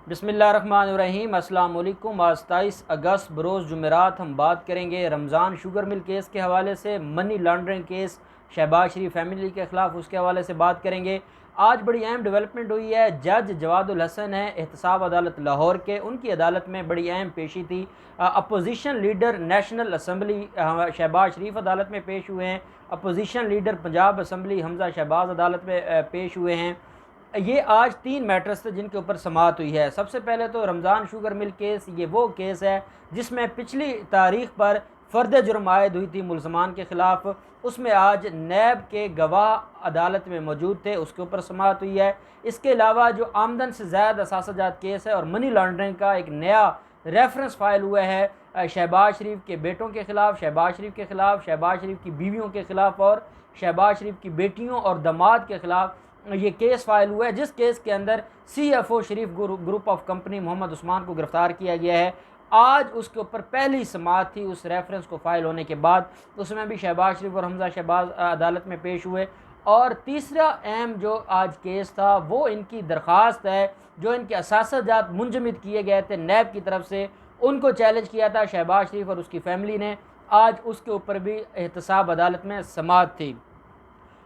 बिस्मिल्लाहिर्रहमानिर्रहीम। अस्सलाम वालेकुम। आज 23 अगस्त बरोज़ जुमेरात हम बात करेंगे रमज़ान शुगर मिल केस के हवाले से, मनी लॉन्ड्रिंग केस शहबाज शरीफ फैमिली के ख़िलाफ़, उसके हवाले से बात करेंगे। आज बड़ी अहम डेवलपमेंट हुई है। जज जवादुल हसन है एहतसाब अदालत लाहौर के, उनकी अदालत में बड़ी अहम पेशी थी। Opposition leader National Assembly Shahbaz Sharif अदालत में पेश हुए हैं। Opposition leader Punjab assembly Hamza Shahbaz अदालत में पेश हुए हैं। ये आज 3 मैटर्स थे जिनके ऊपर समाअत हुई है। सबसे पहले तो रमज़ान शुगर मिल केस, ये वो केस है जिसमें पिछली तारीख पर फ़र्द जुर्म आयद हुई थी मुलज़मान के ख़िलाफ़। उसमें आज नैब के गवाह अदालत में मौजूद थे, उसके ऊपर समाअत हुई है। इसके अलावा जो आमदन से ज़्यादा असासाजात केस है और मनी लॉन्ड्रिंग का एक नया रेफरेंस फाइल हुआ है शहबाज शरीफ के बेटों के ख़िलाफ़, शहबाज शरीफ के ख़िलाफ़, शहबाज शरीफ की बीवियों के ख़िलाफ़ और शहबाज शरीफ की बेटियों और दामाद के ख़िलाफ़ ये केस फाइल हुआ है, जिस केस के अंदर CFO Sharif group of company Mohammad Usman को गिरफ़्तार किया गया है। आज उसके ऊपर पहली समाअत थी उस रेफरेंस को फाइल होने के बाद। उसमें भी शहबाज शरीफ और हमजा शहबाज अदालत में पेश हुए। और तीसरा अहम जो आज केस था वो इनकी दरख्वास्त है, जो इनके असासाजात मुंजमद किए गए थे नैब की तरफ से, उनको चैलेंज किया था शहबाज शरीफ और उसकी फैमिली ने। आज उसके ऊपर भी एहतसाब अदालत में समाअत थी।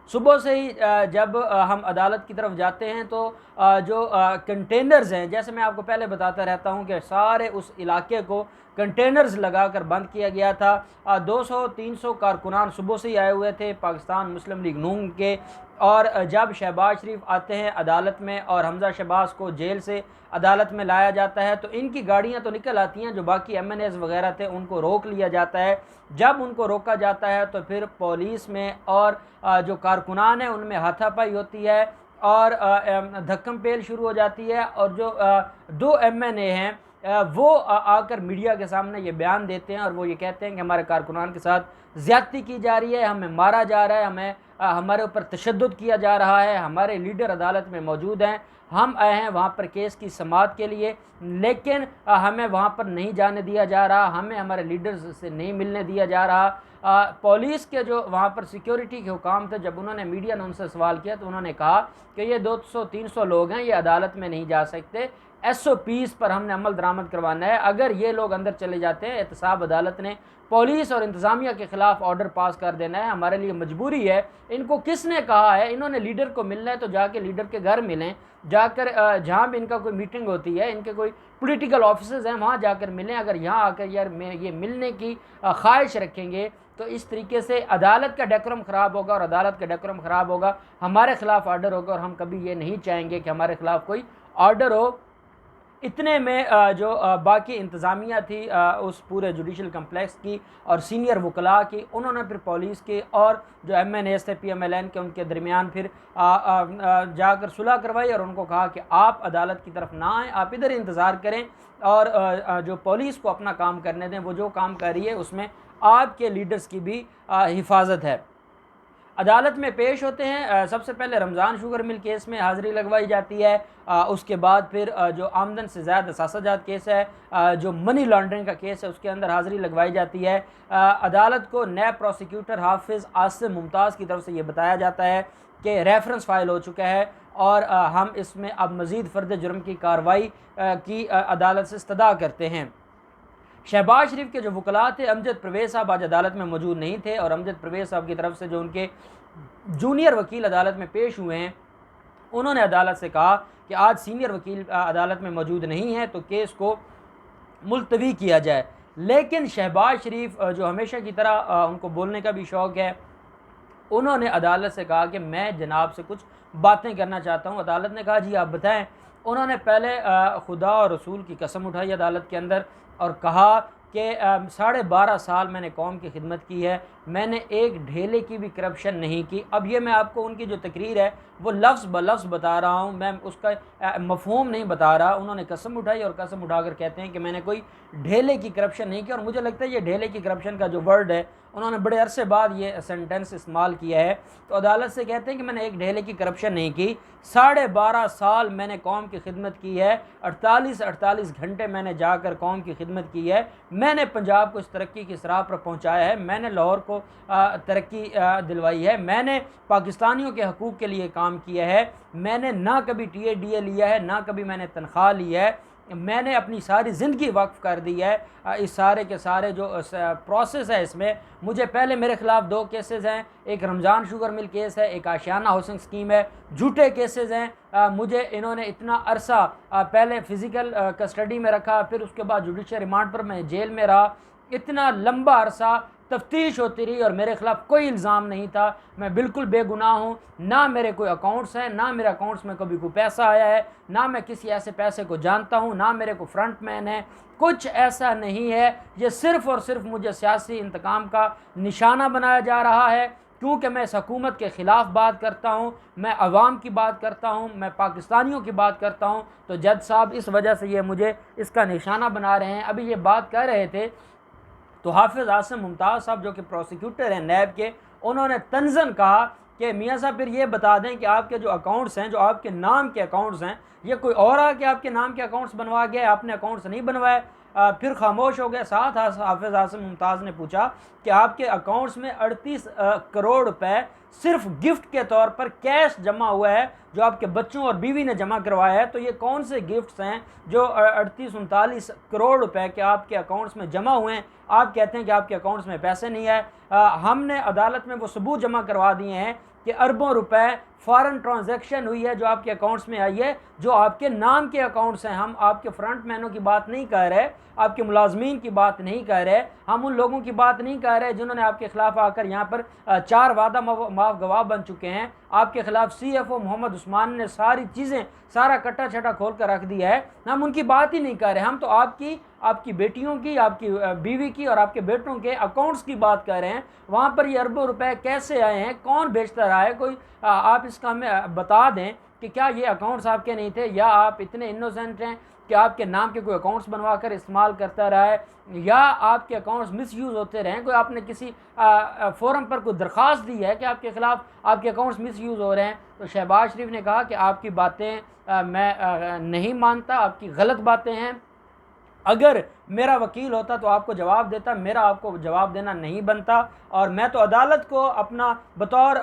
सुबह से ही जब हम अदालत की तरफ जाते हैं तो जो कंटेनर्स हैं, जैसे मैं आपको पहले बताता रहता हूं कि सारे उस इलाके को कंटेनर्स लगाकर बंद किया गया था। 200-300 कारकुनान सुबह से ही आए हुए थे पाकिस्तान मुस्लिम लीग नून के। और जब शहबाज शरीफ आते हैं अदालत में और हमजा शहबाज को जेल से अदालत में लाया जाता है तो इनकी गाड़ियां तो निकल आती हैं, जो बाकी MNAs वगैरह थे उनको रोक लिया जाता है। जब उनको रोका जाता है तो फिर पुलिस में और जो कारकुनान हैं उनमें हाथापाई होती है और धक्कम पेल शुरू हो जाती है। और जो 2 MNA हैं वो आकर मीडिया के सामने ये बयान देते हैं और वो ये कहते हैं कि हमारे कारकुनान के साथ ज़्यादती की जा रही है, हमें मारा जा रहा है, हमें हमारे ऊपर तशद्दुद किया जा रहा है, हमारे लीडर अदालत में मौजूद हैं, हम आए हैं वहाँ पर केस की समाअत के लिए, लेकिन हमें वहाँ पर नहीं जाने दिया जा रहा, हमें हमारे लीडर्स से नहीं मिलने दिया जा रहा। पुलिस के जो वहाँ पर सिक्योरिटी के हुकाम थे, जब उन्होंने मीडिया ने उनसे सवाल किया तो उन्होंने कहा कि ये 200-300 लोग हैं, ये अदालत में नहीं जा सकते, SOPs पर हमने अमल दरामद करवाना है। अगर ये लोग अंदर चले जाते हैं, एहतसाब अदालत ने पुलिस और इंतज़ामिया के ख़िलाफ़ ऑर्डर पास कर देना है, हमारे लिए मजबूरी है। इनको किसने कहा है? इन्होंने लीडर को मिलना है तो जाके लीडर के घर मिलें, जाकर जहाँ भी इनका कोई मीटिंग होती है, इनके कोई पॉलिटिकल ऑफिसर्स हैं वहाँ जाकर मिलें। अगर यहाँ आकर यार ये मिलने की ख्वाहिश रखेंगे तो इस तरीके से अदालत का डेकोरम ख़राब होगा और अदालत का डेकोरम ख़राब होगा, हमारे ख़िलाफ़ ऑर्डर होगा और हम कभी ये नहीं चाहेंगे कि हमारे ख़िलाफ़ कोई ऑर्डर हो। इतने में जो बाकी इंतज़ामिया थी उस पूरे जुडिशल कम्प्लेक्स की और सीनियर वकला की, उन्होंने फिर पुलिस के और जो MNAs थे PMLN के, उनके दरमियान फिर जाकर सुलह करवाई और उनको कहा कि आप अदालत की तरफ ना आएँ, आप इधर इंतज़ार करें और जो पुलिस को अपना काम करने दें, वो जो काम कर रही है उसमें आपके लीडर्स की भी हिफाजत है। अदालत में पेश होते हैं। सबसे पहले रमज़ान शुगर मिल केस में हाज़िरी लगवाई जाती है। उसके बाद फिर जो आमदन से ज़्यादा असासाजात केस है, जो मनी लॉन्ड्रिंग का केस है, उसके अंदर हाज़िरी लगवाई जाती है। अदालत को नैब प्रोसिक्यूटर हाफिज़ आसिम मुमताज़ की तरफ से ये बताया जाता है कि रेफरेंस फ़ाइल हो चुका है और हम इसमें अब मज़ीद फ़र्द जुर्म की कार्रवाई की अदालत से इस्तदा करते हैं। शहबाज शरीफ के जो वकला थे, अमजद परवेज़ साहब आज अदालत में मौजूद नहीं थे और अमजद परवेज़ साहब की तरफ से जो उनके जूनियर वकील अदालत में पेश हुए हैं, उन्होंने अदालत से कहा कि आज सीनियर वकील अदालत में मौजूद नहीं है तो केस को मुलतवी किया जाए। लेकिन शहबाज शरीफ जो हमेशा की तरह उनको बोलने का भी शौक़ है, उन्होंने अदालत से कहा कि मैं जनाब से कुछ बातें करना चाहता हूँ। अदालत ने कहा जी आप बताएं। उन्होंने पहले खुदा और रसूल की कसम उठाई अदालत के अंदर और कहा कि 12.5 साल मैंने कौम की खिदमत की है, मैंने एक ढेले की भी करप्शन नहीं की। अब ये मैं आपको उनकी जो तकरीर है वो लफ्ज़ ब लफ्ज़ बता रहा हूँ, मैं उसका मफ़हूम नहीं बता रहा। उन्होंने कसम उठाई और कसम उठाकर कहते हैं कि मैंने कोई ढेले की करप्शन नहीं की। और मुझे लगता है ये ढेले की करप्शन का जो वर्ड है, उन्होंने बड़े अरसे बाद ये सेंटेंस इस्तेमाल किया है। तो अदालत से कहते हैं कि मैंने एक ढेले की करप्शन नहीं की, 12.5 साल मैंने कौम की खिदमत की है, 48 घंटे मैंने जाकर कौम की खिदमत की है, मैंने पंजाब को इस तरक्की की सराह पर पहुँचाया है, मैंने लाहौर को तरक्की दिलवाई है, मैंने पाकिस्तानियों के हकूक़ के लिए काम किया है, मैंने ना कभी TADA लिया है, ना कभी मैंने तनख्वाह ली है, मैंने अपनी सारी ज़िंदगी वक्फ कर दी है इस सारे के सारे जो प्रोसेस है इसमें। मुझे पहले मेरे ख़िलाफ़ 2 केसेस हैं, एक रमज़ान शुगर मिल केस है, एक आशियाना हाउसिंग स्कीम है, झूठे केसेस हैं। मुझे इन्होंने इतना अरसा पहले फ़िज़िकल कस्टडी में रखा, फिर उसके बाद जुडिशल रिमांड पर मैं जेल में रहा। इतना लंबा अरसा तफ्तीश होती रही और मेरे ख़िलाफ़ कोई इल्ज़ाम नहीं था। मैं बिल्कुल बेगुनाह हूँ, ना मेरे कोई अकाउंट्स हैं, ना मेरे अकाउंट्स में कभी कोई पैसा आया है, ना मैं किसी ऐसे पैसे को जानता हूँ, ना मेरे को फ्रंट मैन है, कुछ ऐसा नहीं है। ये सिर्फ़ और सिर्फ मुझे सियासी इंतकाम का निशाना बनाया जा रहा है, क्योंकि मैं इस हुकूमत के ख़िलाफ़ बात करता हूँ, मैं अवाम की बात करता हूँ, मैं पाकिस्तानियों की बात करता हूँ। तो जज साहब इस वजह से ये मुझे इसका निशाना बना रहे हैं। अभी ये बात कर रहे थे तो हाफिज़ आसिम मुमताज़ साहब जो कि प्रोसिक्यूटर हैं नैब के, उन्होंने तंज़न कहा कि मियाँ साहब फिर ये बता दें कि आपके जो अकाउंट्स हैं, जो आपके नाम के अकाउंट्स हैं, ये कोई और आके आपके नाम के अकाउंट्स बनवा गया, आपने अकाउंट्स नहीं बनवाए। फिर खामोश हो गए। साथ हाफिज़ आसिम मुमताज़ ने पूछा कि आपके अकाउंट्स में 38 करोड़ रुपए सिर्फ गिफ्ट के तौर पर कैश जमा हुआ है, जो आपके बच्चों और बीवी ने जमा करवाया है। तो ये कौन से गिफ्ट्स हैं जो 38-39 करोड़ रुपए के आपके अकाउंट्स में जमा हुए हैं? आप कहते हैं कि आपके अकाउंट्स में पैसे नहीं है। हमने अदालत में वो सबूत जमा करवा दिए हैं कि अरबों रुपए फ़ॉरेन ट्रांजैक्शन हुई है जो आपके अकाउंट्स में आई है, जो आपके नाम के अकाउंट्स हैं। हम आपके फ्रंट मैनों की बात नहीं कर रहे, आपके मुलाजमीन की बात नहीं कर रहे, हम उन लोगों की बात नहीं कर रहे जिन्होंने आपके ख़िलाफ़ आकर यहाँ पर 4 वादा माफ गवाह बन चुके हैं। आपके ख़िलाफ़ CFO मोहम्मद उस्मान ने सारी चीज़ें, सारा कट्टा छटा खोल कर रख दिया है। हम उनकी बात ही नहीं कर रहे, हम तो आपकी बेटियों की, आपकी बीवी की और आपके बेटों के अकाउंट्स की बात कर रहे हैं। वहाँ पर ये अरबों रुपए कैसे आए हैं, कौन बेचता रहा है, कोई आप इसका हमें बता दें कि क्या ये अकाउंट्स आपके नहीं थे, या आप इतने इनोसेंट हैं कि आपके नाम के कोई अकाउंट्स बनवा कर इस्तेमाल करता रहा है, या आपके अकाउंट्स मिसयूज़ होते रहे, कोई आपने किसी फोरम पर कोई दरख्वास्त दी है कि आपके ख़िलाफ़ आपके अकाउंट्स मिसयूज़ हो रहे हैं। तो शहबाज शरीफ ने कहा कि आपकी बातें मैं नहीं मानता, आपकी गलत बातें हैं। अगर मेरा वकील होता तो आपको जवाब देता, मेरा आपको जवाब देना नहीं बनता। और मैं तो अदालत को अपना बतौर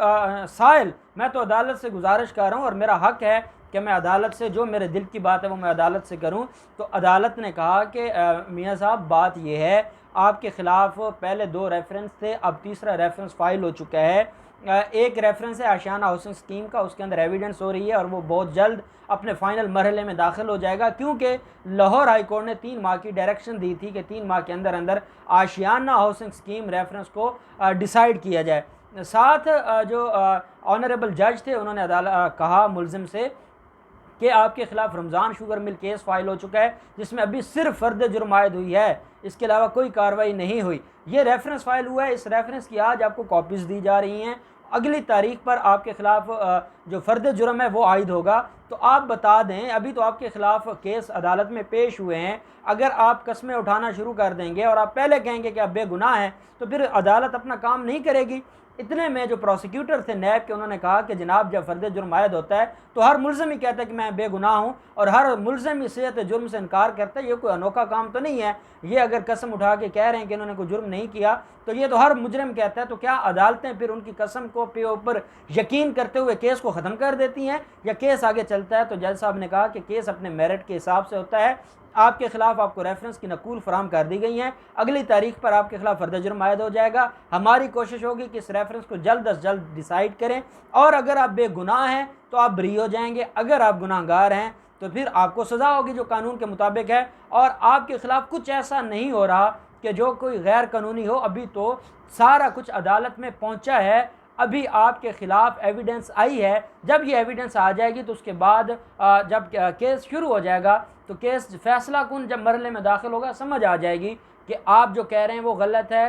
साइल, मैं तो अदालत से गुजारिश कर रहा हूँ और मेरा हक़ है कि मैं अदालत से जो मेरे दिल की बात है वो मैं अदालत से करूँ। तो अदालत ने कहा कि मियाँ साहब बात ये है, आपके ख़िलाफ़ पहले 2 रेफरेंस थे, अब तीसरा रेफरेंस फ़ाइल हो चुका है। एक रेफरेंस है आशियाना हाउसिंग स्कीम का, उसके अंदर एविडेंस हो रही है और वो बहुत जल्द अपने फ़ाइनल मरहले में दाखिल हो जाएगा, क्योंकि लाहौर हाई कोर्ट ने 3 माह की डायरेक्शन दी थी कि 3 माह के अंदर अंदर आशियाना हाउसिंग स्कीम रेफरेंस को डिसाइड किया जाए। साथ जो ऑनरेबल जज थे उन्होंने कहा मुलजिम से कि आपके ख़िलाफ़ Ramzan sugar mill case file हो चुका है, जिसमें अभी सिर्फ फ़र्द जुर्म आयद हुई है, इसके अलावा कोई कार्रवाई नहीं हुई। ये रेफरेंस फ़ाइल हुआ है, इस रेफरेंस की आज आपको कॉपीज़ दी जा रही हैं। अगली तारीख पर आपके ख़िलाफ़ जो फ़र्द जुर्म है वो आयद होगा। तो आप बता दें, अभी तो आपके ख़िलाफ़ केस अदालत में पेश हुए हैं, अगर आप कस्में उठाना शुरू कर देंगे और आप पहले कहेंगे कि आप बेगुनाह हैं, तो फिर अदालत अपना काम नहीं करेगी। इतने में जो प्रोसिक्यूटर थे नैब के, उन्होंने कहा कि जनाब जब फ़र्द जुर्म आयद होता है तो हर मुल्ज़िम ही कहता है कि मैं बेगुनाह हूँ, और हर मुल्ज़िम ही सेहत जुर्म से इनकार करता है। ये कोई अनोखा काम तो नहीं है। ये अगर कसम उठा के कह रहे हैं कि इन्होंने कोई जुर्म नहीं किया, तो ये तो हर मुजरिम कहता है। तो क्या अदालतें फिर उनकी कसम को पे ऊपर यकीन करते हुए केस को ख़त्म कर देती हैं, या केस आगे चलता है? तो जज साहब ने कहा कि केस अपने मेरिट के हिसाब से होता है। आपके ख़िलाफ़ आपको रेफरेंस की नकूल फराम कर दी गई हैं, अगली तारीख पर आपके ख़िलाफ़ फ़र्द जुर्म आयद हो जाएगा। हमारी कोशिश होगी कि इस रेफरेंस को जल्द अज जल्द डिसाइड करें, और अगर आप बेगुनाह हैं तो आप बरी हो जाएंगे, अगर आप गुनाहगार हैं तो फिर आपको सज़ा होगी जो कानून के मुताबिक है। और आपके ख़िलाफ़ कुछ ऐसा नहीं हो रहा कि जो कोई गैर कानूनी हो। अभी तो सारा कुछ अदालत में पहुँचा है, अभी आपके ख़िलाफ़ एविडेंस आई है। जब ये एविडेंस आ जाएगी तो उसके बाद जब केस शुरू हो जाएगा, तो केस फैसला कुन जब मरहले में दाखिल होगा, समझ आ जाएगी कि आप जो कह रहे हैं वो गलत है,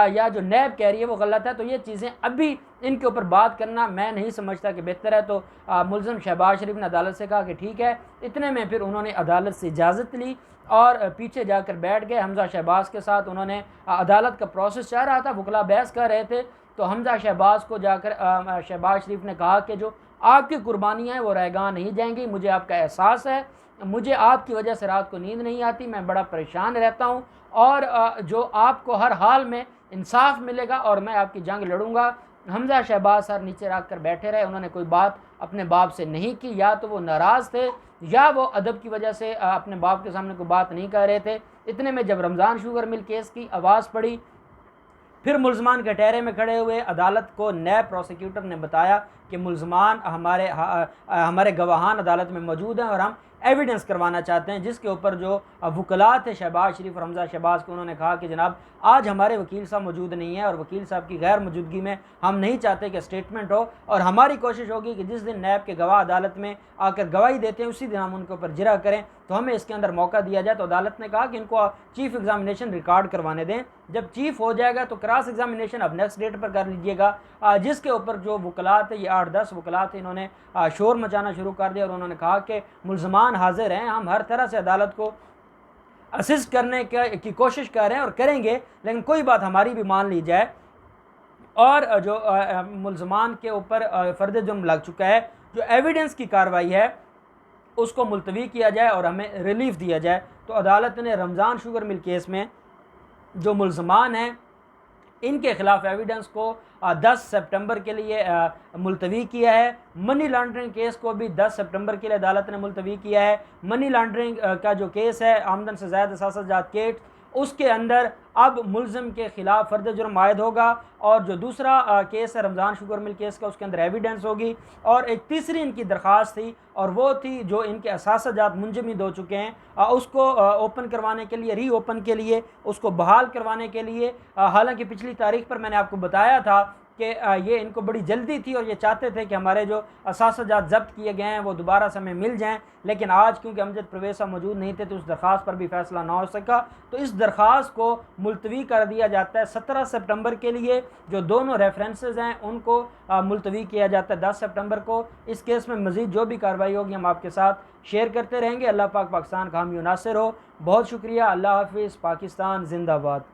या जो नैब कह रही है वो गलत है। तो ये चीज़ें अभी इनके ऊपर बात करना मैं नहीं समझता कि बेहतर है। तो मुल्ज़िम शहबाज शरीफ ने अदालत से कहा कि ठीक है। इतने में फिर उन्होंने अदालत से इजाज़त ली और पीछे जाकर बैठ गए। हमज़ा शहबाज के साथ उन्होंने अदालत का प्रोसेस चल रहा था, वकला बहस कर रहे थे, तो हमज़ा शहबाज को जाकर शहबाज शरीफ ने कहा कि जो आपकी कुर्बानियाँ हैं वो रैगां नहीं जाएंगी, मुझे आपका एहसास है, मुझे आपकी वजह से रात को नींद नहीं आती, मैं बड़ा परेशान रहता हूँ, और जो आपको हर हाल में इंसाफ मिलेगा और मैं आपकी जंग लड़ूंगा। हमज़ा शहबाज सर नीचे रख कर बैठे रहे, उन्होंने कोई बात अपने बाप से नहीं की, या तो वो नाराज़ थे या वो अदब की वजह से अपने बाप के सामने कोई बात नहीं कर रहे थे। इतने में जब रमज़ान शुगर मिल केस की आवाज़ पड़ी, फिर मुलजमान कटहरे में खड़े हुए। अदालत को नैब प्रोसिक्यूटर ने बताया कि मुलजमान हमारे गवाहान अदालत में मौजूद हैं और हम एविडेंस करवाना चाहते हैं, जिसके ऊपर जो वकला थे शहबाज शरीफ और हमजा शहबाज को, उन्होंने कहा कि जनाब आज हमारे वकील साहब मौजूद नहीं है और वकील साहब की गैर मौजूदगी में हम नहीं चाहते कि स्टेटमेंट हो, और हमारी कोशिश होगी कि जिस दिन नैब के गवाह अदालत में आकर गवाही देते हैं उसी दिन हम उनके ऊपर जिरा करें, तो हमें इसके अंदर मौका दिया जाए। तो अदालत ने कहा कि इनको चीफ एग्जामिनेशन रिकॉर्ड करवाने दें, जब चीफ हो जाएगा तो क्रॉस एग्जामिनेशन अब नेक्स्ट डेट पर कर लीजिएगा। जिसके ऊपर जो वकला थे, ये 8-10 वकला थे, इन्होंने शोर मचाना शुरू कर दिया और उन्होंने कहा कि मुलजमान हाजिर हैं, हम हर तरह से अदालत को असिस्ट करने की कोशिश कर रहे हैं और करेंगे, लेकिन कोई बात हमारी भी मान ली जाए और जो मुलजमान के ऊपर फ़र्द जुर्म लग चुका है, जो एविडेंस की कार्रवाई है उसको मुलतवी किया जाए और हमें रिलीफ दिया जाए। तो अदालत ने रमज़ान शुगर मिल केस में जो मुलजमान हैं इनके ख़िलाफ़ एविडेंस को 10 सितंबर के लिए मुलतवी किया है। मनी लॉन्ड्रिंग केस को भी 10 सितंबर के लिए अदालत ने मुलतवी किया है। मनी लॉन्ड्रिंग का जो केस है, आमदन से ज़्यादा असासाजात केस, उसके अंदर अब मुलज़िम के ख़िलाफ़ फ़र्द जुर्म आयद होगा, और जो दूसरा केस है रमज़ान शुगर मिल केस का, उसके अंदर एविडेंस होगी। और एक तीसरी इनकी दरख्वास्त थी, और वो थी जो इनके असासाजात मुंजमद हो चुके हैं उसको ओपन करवाने के लिए, री ओपन के लिए, उसको बहाल करवाने के लिए। हालांकि पिछली तारीख पर मैंने आपको बताया था कि ये इनको बड़ी जल्दी थी और ये चाहते थे कि हमारे जो असासाजात ज़ब्त किए गए हैं वो दोबारा से हमें मिल जाएं, लेकिन आज क्योंकि अमजद परवेज़ साहब मौजूद नहीं थे तो उस दरख्वास्त पर भी फ़ैसला ना हो सका। तो इस दरख्वास्त को मुलतवी कर दिया जाता है 17 सितंबर के लिए। जो दोनों रेफरेंसेस हैं उनको मुलतवी किया जाता है 10 सितंबर को। इस केस में मज़ीद जो भी कार्रवाई होगी हम आपके साथ शेयर करते रहेंगे। अल्लाह पाक पाकिस्तान का हामी नासिर हो। बहुत शुक्रिया। अल्लाह हाफिज़। पाकिस्तान जिंदाबाद।